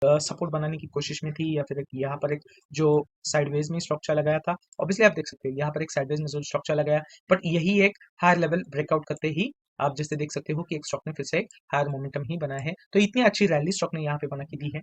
Support बनाने की कोशिश में थी या फिर एक यहाँ पर एक जो साइडवेज में स्ट्रक्चर लगाया था। ऑब्वियसली आप देख सकते हो यहाँ पर एक साइडवेज में जो स्ट्रक्चर लगाया, बट यही एक हायर लेवल ब्रेकआउट करते ही आप जैसे देख सकते हो कि एक स्टॉक ने फिर से एक हायर मोमेंटम ही बनाया है। तो इतनी अच्छी रैली स्टॉक ने यहाँ पे बना के दी है।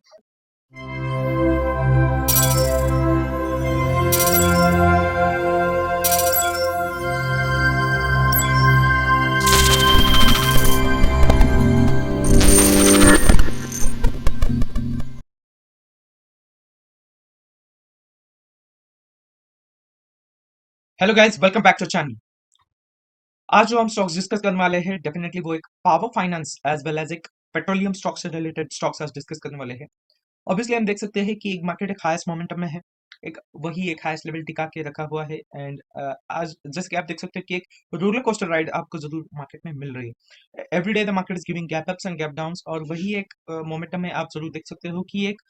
Hello guys, welcome back to channel. आज जो हम स्टॉक्स डिस्कस करने वाले हैं डेफिनेटली वो एक power finance as well as एक पेट्रोलियम स्टॉक से रिलेटेड स्टॉक्स आज डिस्कस करने वाले हैं। ऑब्वियसली हम देख सकते हैं कि एक मार्केट एक हाईएस्ट मोमेंटम में है, एक वही एक हाईएस्ट लेवल टिका के रखा हुआ है। एंड आज जैसे कि आप देख सकते हैं कि एक रोलर कोस्टर राइड आपको जरूर मार्केट में मिल रही है। Every day the market is giving gap ups and gap downs, और वही एक मोमेंटम में आप जरूर देख सकते हो कि एक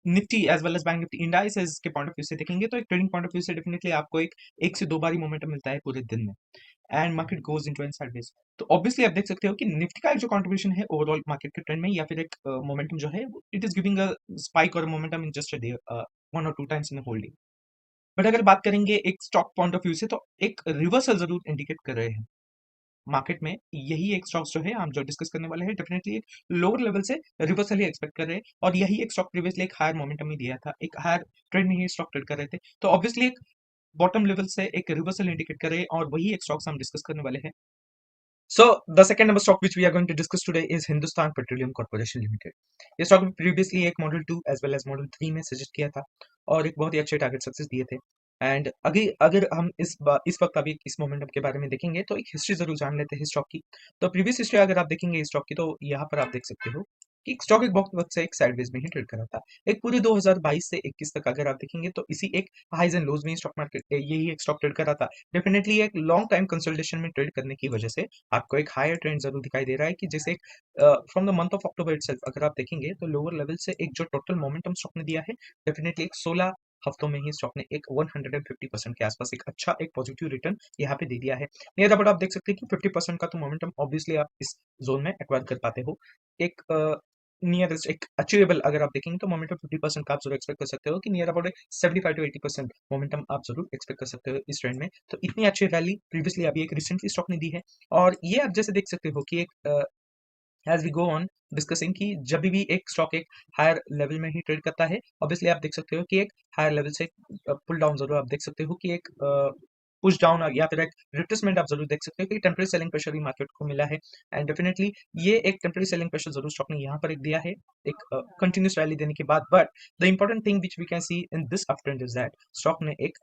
Nifty as well as Bank Nifty indices के पॉइंट ऑफ व्यू से देखेंगे तो एक ट्रेडिंग पॉइंट ऑफ व्यू से डेफिनेटली आपको एक से दो बार ही मोमेंटम मिलता है पूरे दिन में, and market goes into an sideways. तो ऑब्वियसली आप देख सकते हो कि निफ्टी का एक जो कंट्रीब्यूशन है ओवरऑल मार्केट के ट्रेंड में या फिर एक मोमेंटम जो है it is giving a spike और momentum in just a day, one और two times in whole day. But अगर बात करेंगे एक स्टॉक पॉइंट ऑफ व्यू से तो एक रिवर्सल जरूर इंडिकेट कर रहे हैं मार्केट में। यही एक स्टॉक्स जो है हम जो डिस्कस करने वाले हैं डेफिनेटली एक लोअर लेवल से रिवर्सल ही एक्सपेक्ट कर रहे हैं, और यही एक स्टॉक प्रीवियसली एक हायर मोमेंटम ही दिया था, एक हायर ट्रेंड में ही स्टॉक ट्रेड कर रहे थे। तो ऑब्वियसली एक बॉटम लेवल से एक रिवर्सल इंडिकेट कर रहे हैं, और वही एक स्टॉक्स हम डिस्कस करने वाले हैं। So the second number stock which we are going to discuss today is Hindustan Petroleum Corporation Limited. ये स्टॉक प्रीवियसली एक model 2 as well as model 3 में सजेस्ट किया था और एक बहुत ही अच्छे टारगेट सक्सेस दिए थे। एंड अगर अगर हम इस वक्त अभी इस मोमेंटम के बारे में देखेंगे तो एक हिस्ट्री जरूर जान लेते हैं स्टॉक की। तो प्रीवियस हिस्ट्री अगर आप देखेंगे इस स्टॉक की तो यहाँ पर आप देख सकते हो कि स्टॉक एक बहुत वक्त से एक साइडवेज में ही ट्रेड कर रहा था। एक पूरे 2022 से 21 तक अगर आप देखेंगे तो इसी एक हाइज एंड लोज में स्टॉक मार्केट यही एक स्टॉक ट्रेड कर रहा था। डेफिनेटली एक लॉन्ग टाइम कंसोलिडेशन में ट्रेड करने की वजह से आपको एक हायर ट्रेंड जरूर दिखाई दे रहा है कि जैसे from the month of October itself अगर आप देखेंगे तो लोअर लेवल से एक जो टोटल मोमेंटम स्टॉक ने दिया है डेफिनेटली एक 16 हफ्तों में ही स्टॉक ने एक 150% के आसपास एक अच्छा एक पॉजिटिव रिटर्न यहाँ पे दे दिया है। नियर अबाउट आप देख सकते हैं कि 50% का तो मोमेंटम ऑब्वियसली आप इस जोन में एक्वायर कर पाते हो। एक नियरेस्ट एक अचीवेबल अगर आप देखेंगे तो मोमेंटम 50% का आप जरूर एक्सपेक्ट कर सकते हो कि नियर अबाउट 75 to 80% मोमेंटम आप जरूर एक्सपेक्ट कर सकते हो इस ट्रेंड में। तो इतनी अच्छी रैली प्रीवियसली अभी एक रिसेंटली स्टॉक ने दी है, और ये आप जैसे देख सकते हो कि एक as we go on discussing कि जब भी एक स्टॉक एक हायर लेवल में ही ट्रेड करता है ऑब्वियसली आप देख सकते हो कि एक हायर लेवल से पुल डाउन जरूर आप देख सकते हो कि एक पुश डाउन या फिर एक रिट्रेसमेंट आप जरूर देख सकते हो कि टेम्पररी सेलिंग प्रेशर भी मार्केट को मिला है। एंड डेफिनेटली ये एक टेम्पररी सेलिंग प्रेशर जरूर स्टॉक ने यहाँ पर एक दिया है एक कंटिन्यूस रैली देने के बाद। But the important thing which we can see in this up trend is that stock ने एक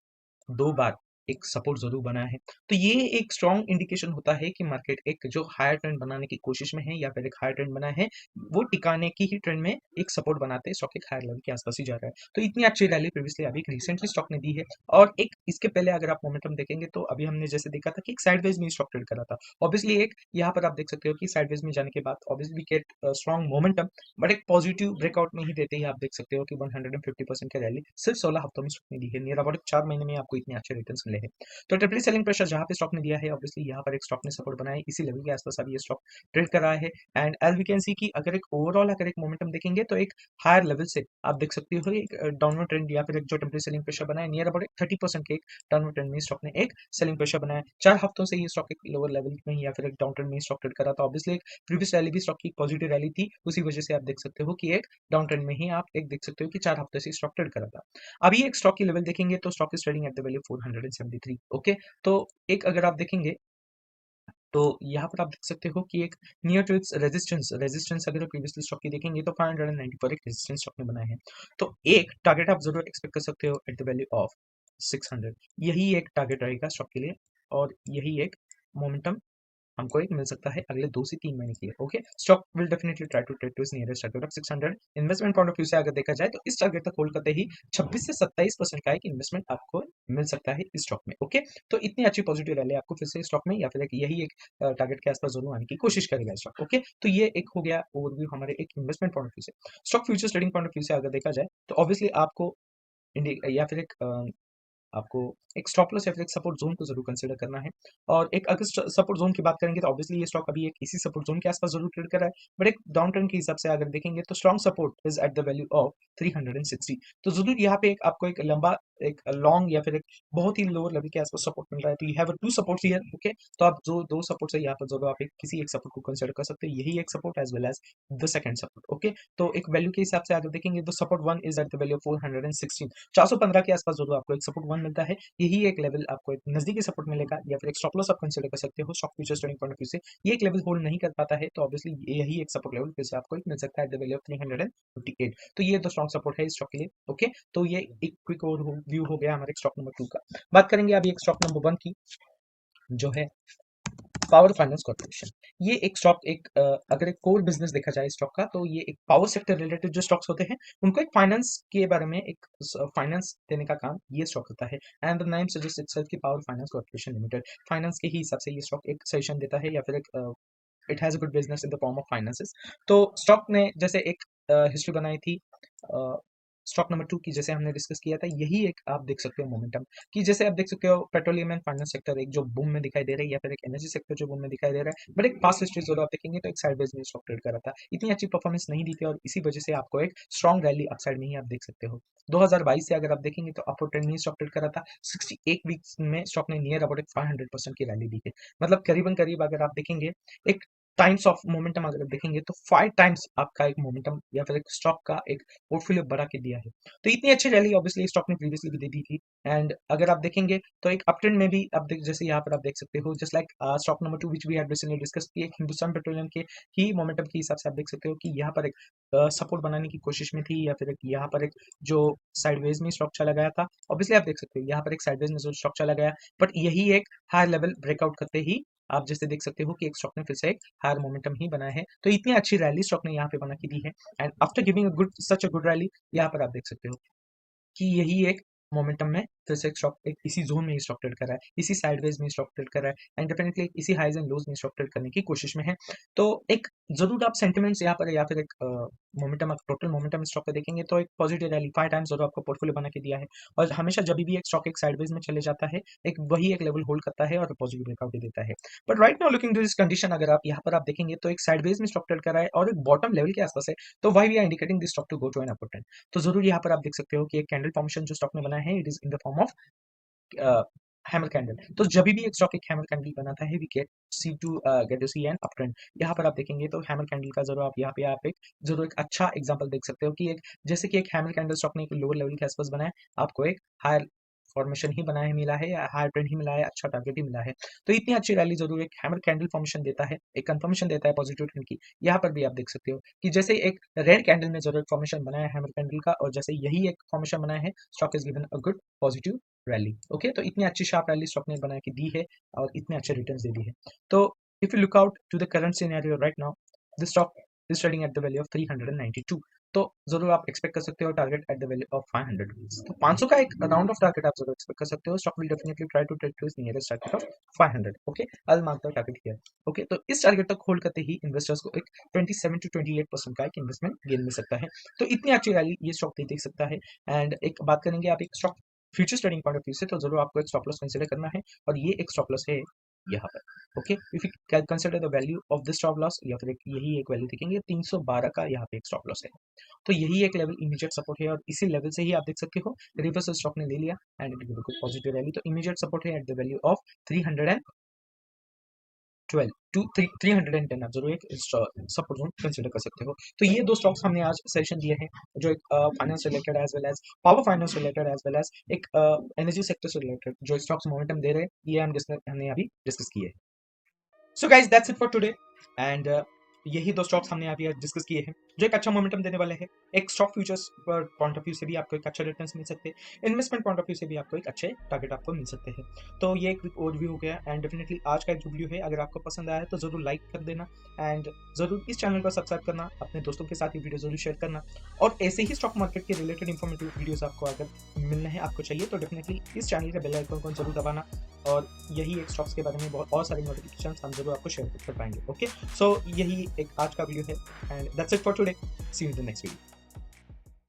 दो बार एक सपोर्ट जरूर बना है। तो ये एक स्ट्रॉन्ग इंडिकेशन होता है कि मार्केट एक जो हायर ट्रेंड बनाने की कोशिश में है या फिर एक हायर ट्रेंड बना है वो टिकाने की ही ट्रेंड में एक सपोर्ट बनाते स्टॉक एक हायर लेवल के आसपास ही जा रहा है। तो इतनी अच्छी रैली प्रीवियसली अभी रिसेंटली स्टॉक ने दी है, और एक इसके पहले अगर आप मोमेंटम देखेंगे तो अभी हमने जैसे देखा था कि एक साइडवेज में स्टॉक ट्रेड करा था। ऑब्वियसली एक यहाँ पर आप देख सकते हो कि साइडवेज में जाने के बाद obviously get strong momentum, but एक पॉजिटिव ब्रेकआउट में ही देते ही आप देख सकते हो कि 150% की रैली सिर्फ 16 हफ्तों में स्टॉक ने दी है। नियर अबाउट 4 महीने में आपको इतने अच्छे रिटर्न्स मिले हैं। तो ट्रिपल सेलिंग प्रेशर जहाँ पे स्टॉक ने दिया है ऑब्वियसली यहाँ पर एक स्टॉक ने सपोर्ट बनाया है, इसी लेवल के आसपास अभी ये स्टॉक ट्रेड कर रहा है। And as we can see कि अगर एक ओवरऑल अगर एक मोमेंटम देखेंगे तो एक हायर लेवल से आप देख सकते हो एक डाउनवर्ड ट्रेंड या फिर एक जो टेम्परेरी सेलिंग प्रेशर बनाया नियर अबाउट 30% के एक डाउनवर्ड ट्रेंड में स्टॉक ने एक सेलिंग प्रेशर बनाया। 4 हफ्तों से ये स्टॉक एक लोअर लेवल में या फिर एक डाउन ट्रेंड में स्टॉक ट्रेड कर रहा था। ऑब्वियसली एक प्रीवियस रैली भी स्टॉक की पॉजिटिव रैली थी, उसी वजह से आप देख सकते हो कि एक डाउन ट्रेंड में ही आप एक देख सकते हो कि 4 हफ्ते से स्टॉक ट्रेड कर रहा था। अभी एक स्टॉक की लेवल देखेंगे तो stock is trading at the value 473। Okay, तो एक अगर आप देखेंगे तो यहाँ पर आप देख सकते हो कि एक नियर टू इट्स रेजिस्टेंस अगर प्रीवियसली स्टॉक की देखेंगे तो 590 पर एक रेजिस्टेंस स्टॉक ने बनाया है। तो एक टारगेट आप जरूर एक्सपेक्ट कर सकते हो एट द वैल्यू ऑफ 600। यही एक टारगेट रहेगा स्टॉक के लिए, और यही एक मोमेंटम हमको एक मिल सकता है अगले 2 से 3 महीने के लिए। Okay, stock will definitely try to trade to इस nearest target of 600। Investment point of view से अगर देखा जाए तो इस टारगेट तक होल्ड करते ही 26 से 27% का एक इन्वेस्टमेंट आपको मिल सकता है इस स्टॉक में। ओके, तो इतनी अच्छी पॉजिटिव रैली आपको फिर से स्टॉक में या फिर यही एक टारगेट के आसपास जरूर आने की कोशिश करेगा स्टॉक। ओके, तो ये एक हो गया ओवरव्यू हमारे एक इन्वेस्टमेंट पॉइंट ऑफ व्यू से। Stock futures trading point of view से अगर देखा जाए तो ऑब्वियसली आपको या फिर एक आपको एक स्टॉप लॉस या फिर एक सपोर्ट जोन को जरूर कंसिडर करना है। और एक अगर सपोर्ट जोन की बात करेंगे तो ऑब्वियसली ये स्टॉक अभी एक इसी सपोर्ट जोन के आसपास जरूर ट्रेड कर रहा है, बट एक डाउन ट्रेंड के हिसाब से अगर देखेंगे तो strong support is at the value of 360। तो जरूर यहाँ पे एक आपको एक लंबा, एक लॉन्ग या फिर एक बहुत ही लोअर लेवल के आसपास सपोर्ट मिल रहा है। तो you have to support here, okay. तो आप जो दो सपोर्ट है यहाँ पर जरूर आप एक किसी एक सपोर्ट को कंसिडर कर सकते हैं, यही एक support as well as the second support, okay. तो एक वैल्यू के हिसाब से अगर देखेंगे तो support one is at the value of 416, 415 के आसपास जरूर आपको एक सपोर्ट वन मिलता है। यही एक लेवल आपको एक नजदीकी सपोर्ट मिलेगा, या फिर एक स्टॉप लॉस आप कंसिडर कर सकते हो stock futures trading point of view से। ये एक लेवल होल्ड नहीं कर पाता है तो ऑब्वियसली यही एक सपोर्ट लेवल फिर से आपको एक मिल सकता है एट द वैल्यू ऑफ 358। तो ये तो स्ट्रॉन्ग सपोर्ट है इस स्टॉक के लिए, ओके। तो ये एक क्विक ओवरव्यू हो गया हमारे स्टॉक नंबर 2 का। बात करेंगे अभी एक स्टॉक नंबर 1 की, जो है पावर फाइनेंस कॉर्पोरेशन। ये एक स्टॉक एक अगर एक कोर बिजनेस देखा जाए स्टॉक का, तो ये एक पावर सेक्टर रिलेटेड जो स्टॉक्स होते हैं उनको एक फाइनेंस के बारे में एक फाइनेंस देने का काम ये स्टॉक करता है। And the name suggest itself कि power finance corporation limited finance के ही हिसाब से ये स्टॉक एक सजेशन देता है, या फिर एक it has a good business in the form of finances. तो स्टॉक ने जैसे एक हिस्ट्री बनाई थी स्टॉक नंबर 2 की, जैसे हमने डिस्कस किया था, यही एक आप देख सकते हो मोमेंटम कि जैसे आप देख सकते हो पेट्रोलियम एंड फाइनेंस सेक्टर एक जो बूम में दिखाई दे रहा है, या फिर एक एनर्जी सेक्टर जो बूम में दिखाई दे रहा है, बट एक पास्ट हिस्ट्री जो आप देखेंगे तो एक साइडवेज में स्टॉक ट्रेड कर रहा था, इतनी अच्छी परफॉर्मेंस नहीं दी थी, और इसी वजह से आपको एक स्ट्रॉन्ग रैली अपसाइड में ही आप देख सकते हो। 2022 से अगर आप देखेंगे तो अपवर्ड ट्रेंड में स्टॉक ट्रेड कर रहा था, 68 वीक्स में स्टॉक ने नियर अबाउट एक 500% की रैली दी है। मतलब करीबन करीब अगर आप देखेंगे एक टाइम्स ऑफ मोमेंटम अगर आप देखेंगे तो 5 टाइम्स आपका एक मोमेंटम या फिर एक स्टॉक का एक पोर्टफोलियो बढ़ा के दिया है। तो इतनी अच्छी रैली ऑब्वियसली स्टॉक ने प्रीवियसली भी दे दी थी। एंड अगर आप देखेंगे तो एक अपट्रेंड में भी आप जैसे यहाँ पर आप देख सकते हो, just like stock number 2 which we had recently discuss की, एक हिंदुस्तान पेट्रोलियम के ही मोमेंटम के हिसाब से आप देख सकते हो कि यहाँ पर एक सपोर्ट बनाने की कोशिश में थी, या फिर एक यहाँ पर एक जो साइडवेज में स्टॉक चला गया था। ऑब्वियसली आप देख सकते हो यहाँ पर एक साइडवेज में जो स्टॉक चला गया, बट यही एक हायर लेवल ब्रेकआउट करते ही आप जैसे देख सकते हो कि एक स्टॉक ने फिर से एक हायर मोमेंटम ही बनाया है। तो इतनी अच्छी रैली स्टॉक ने यहाँ पे बना के दी है। And after giving a good such a good rally, यहाँ पर आप देख सकते हो कि यही एक मोमेंटम में फिर से एक स्टॉक एक इसी जोन में ही स्टॉक ट्रेड कर रहा है, इसी साइडवेज में स्टॉक ट्रेड कर रहा है, एंड डेफिनेटली इसी हाइज एंड लोज में स्टॉक ट्रेड करने की कोशिश में है। तो एक जरूर आप सेंटिमेंट्स यहाँ पर या फिर एक मोमेंटम, टोटल मोमेंटम स्टॉक पे देखेंगे तो एक पॉजिटिव रैली 5 टाइम्स जरूर आपको पोर्टफोलियो बना के दिया है। और हमेशा जब भी एक स्टॉक एक साइडवेज में चले जाता है, एक वही एक लेवल होल्ड करता है और पॉजिटिव ब्रेकआउट भी देता है। But right now looking to this condition, अगर आप यहाँ पर आप देखेंगे तो एक साइडवेज में स्टॉक ट्रेड कर रहा है और एक बॉटम लेवल के आसपास है, तो why we are indicating this stock to go to an upward trend. तो जरूर यहाँ पर आप देख सकते हो कि एक कैंडल फॉर्मेशन जो स्टॉक ने बनाया है, it is in the form of hammer candle. तो जब भी एक स्टॉक एक हैमर कैंडल बनाता है, we get see to get to see an up trend. यहाँ पर आप देखेंगे तो हैमर कैंडल का जरूर आप यहाँ पे आप एक जरूर एक अच्छा एग्जांपल देख सकते हो कि एक जैसे कि एक हैमर कैंडल स्टॉक ने एक लोअर लेवल के आसपास बनाया, आपको एक हायर फॉर्मेशन ही बनाया मिला है, या हायर ट्रेंड ही मिला है, अच्छा टारगेट ही मिला है। तो इतनी अच्छी रैली जरूर एक हैमर कैंडल फॉर्मेशन देता है, एक कंफर्मेशन देता है पॉजिटिव ट्रेंड की। यहाँ पर भी आप देख सकते हो कि जैसे एक रेड कैंडल में जरूर फॉर्मेशन बनाया है हैमर कैंडल का, और जैसे यही एक फॉर्मेशन बनाया है, stock is given a good positive rally, okay. तो इतनी अच्छी शार्प रैली स्टॉक ने बना के दी है और इतने अच्छे रिटर्न्स दे दी है। तो if you look out to the current scenario right now, the stock is trading at the value of 392। तो जरूर आप एक्सपेक्ट कर सकते हो target at the value of 500 rupees. तो 500 का एक राउंड ऑफ टारगेट आप जरूर एक्सपेक्ट कर सकते हो। Stock will definitely try to take to is nearest target of 500, okay. I will mark the target here, okay. तो इस टारगेट तक होल्ड करते ही इन्वेस्टर्स को एक 27 टू 28% का एक इन्वेस्टमेंट गेन मिल सकता है। तो इतनी अच्छी रैली ये स्टॉक देख सकता है। एंड एक बात करेंगे आप एक stock futures trading point of view से, तो जरूर आपको एक स्टॉप लॉस कंसीडर करना है, और ये एक स्टॉप लॉस है यहाँ पर, okay. If you can consider the value of this stop loss, या फिर यही एक वैल्यू देखेंगे 312 का यहाँ पे एक स्टॉप लॉस है। तो यही एक लेवल इमीडिएट सपोर्ट है, और इसी लेवल से ही आप देख सकते हो रिवर्सल स्टॉक ने ले लिया and it will go positive rally. तो इमीडिएट सपोर्ट है at the value of 312 to 310, आप जरूर एक सपोर्ट जोन कंसीडर कर सकते हो। तो ये दो स्टॉक्स हमने आज सेशन दिए हैं, जो एक finance related as well as power finance related as well as एक एनर्जी सेक्टर से रिलेटेड जो स्टॉक्स मोमेंटम दे रहे हैं, ये हमने अभी डिस्कस किए। So guys that's it for today. And यही दो स्टॉक्स हमने अभी डिस्कस किए हैं जो एक अच्छा मोमेंटम देने वाले हैं। एक स्टॉक फ्यूचर्स पर पॉइंट ऑफ व्यू से भी आपको एक अच्छा रिटर्न्स मिल सकते हैं, इन्वेस्टमेंट पॉइंट ऑफ व्यू से भी आपको एक अच्छे टारगेट आपको मिल सकते हैं। तो ये एक ओवरव्यू हो गया, एंड डेफिनेटली आज का एक वीडियो है, अगर आपको पसंद आया है तो जरूर लाइक कर देना, एंड जरूर इस चैनल को सब्सक्राइब करना, अपने दोस्तों के साथ ये वीडियो जरूर शेयर करना। और ऐसे ही स्टॉक मार्केट के रिलेटेड इंफॉर्मेटिव वीडियोस आपको अगर मिलना है, आपको चाहिए, तो डेफिनेटली इस चैनल के बेल आइकन को जरूर दबाना, और यही एक स्टॉक्स के बारे में बहुत और सारी नोटिफिकेशन हम जरूर आपको शेयर कर पाएंगे, ओके। सो यही एक आज का वीडियो है, and that's it for today. See you in the next video.